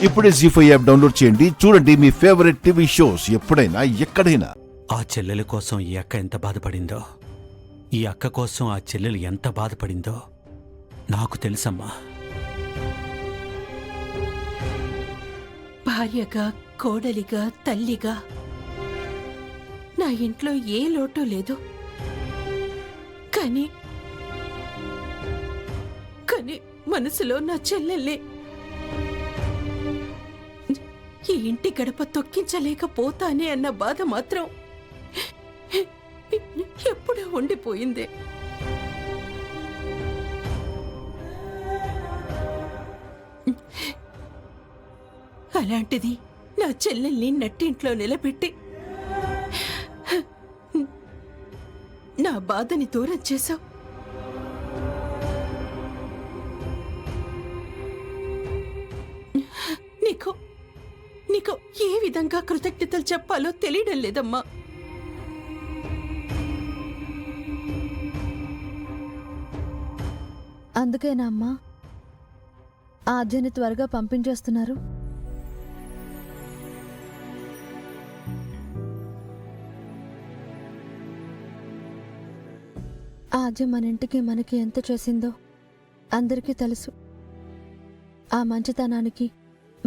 ఇప్పుడే జీ5 app download చేయండి. చూడండి మీ ఫేవరెట్ టీవీ షోస్ ఎప్పుడైనా ఎక్కడైనా. ఆ చెల్లెల కోసం ఈ అక్క ఎంత బాధపడిందో, ఈ అక్క కోసం ఆ చెల్లెలు ఎంత బాధపడిందో నాకు తెలుసమ్మా. భార్యగా, కోడలిగా, తల్లిగా నా ఇంట్లో ఏ లోటు లేదు. కానీ మనసులో నా చెల్లెల్ని ఈ ఇంటి గడప తొక్కించలేకపోతానే అన్న బాధ మాత్రం ఎప్పుడూ ఉండిపోయింది. అలాంటిది నా చెల్లెల్ని నట్టింట్లో నిలబెట్టి నా బాధని దూరం చేశావు. నీకు ఏ విధంగా కృతజ్ఞతలు చెప్పాలో తెలియడం లేదమ్మా. అందుకేనా అమ్మా ఆద్యని త్వరగా పంపించేస్తున్నారు? ఆద్య మన ఇంటికి మనకి ఎంత చేసిందో అందరికీ తెలుసు. ఆ మంచితనానికి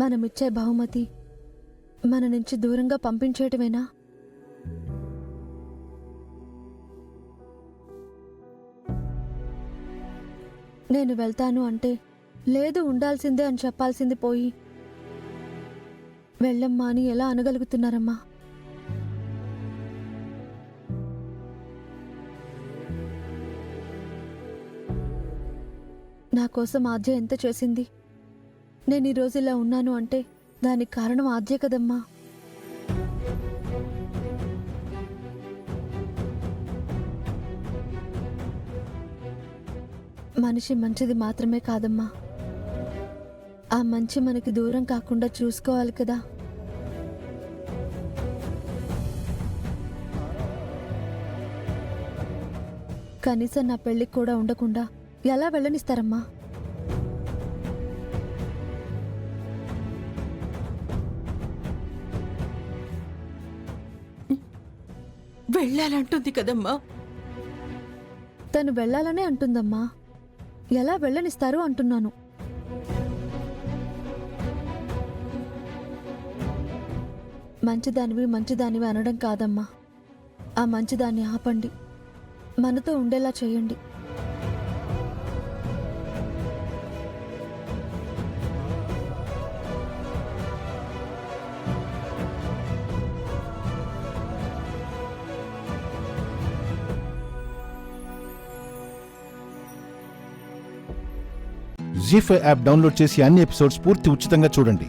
మనమిచ్చే బహుమతి మన నుంచి దూరంగా పంపించేయటమేనా? నేను వెళ్తాను అంటే లేదు ఉండాల్సిందే అని చెప్పాల్సింది పోయి వెళ్ళమ్మా అని ఎలా అనగలుగుతున్నారమ్మా? నా కోసం ఆద్య ఎంత చేసింది. నేను ఈరోజు ఇలా ఉన్నాను అంటే దానికి కారణం ఆద్య కదమ్మా. మనిషి మంచిది మాత్రమే కాదమ్మా, ఆ మంచి మనకి దూరం కాకుండా చూసుకోవాలి కదా. కనీసం నా పెళ్ళికి కూడా ఉండకుండా ఎలా వెళ్ళనిస్తారమ్మా? వెళ్ళాలంటుంది కదమ్మా. తను వెళ్ళాలనే అంటుందమ్మా, ఎలా వెళ్ళనిస్తారు అంటున్నాను. మంచిదానివి అనడం కాదమ్మా, ఆ మంచిదాన్ని ఆపండి, మనతో ఉండేలా చేయండి. జీ5 యాప్ డౌన్లోడ్ చేసి అన్ని ఎపిసోడ్స్ పూర్తి ఉచితంగా చూడండి.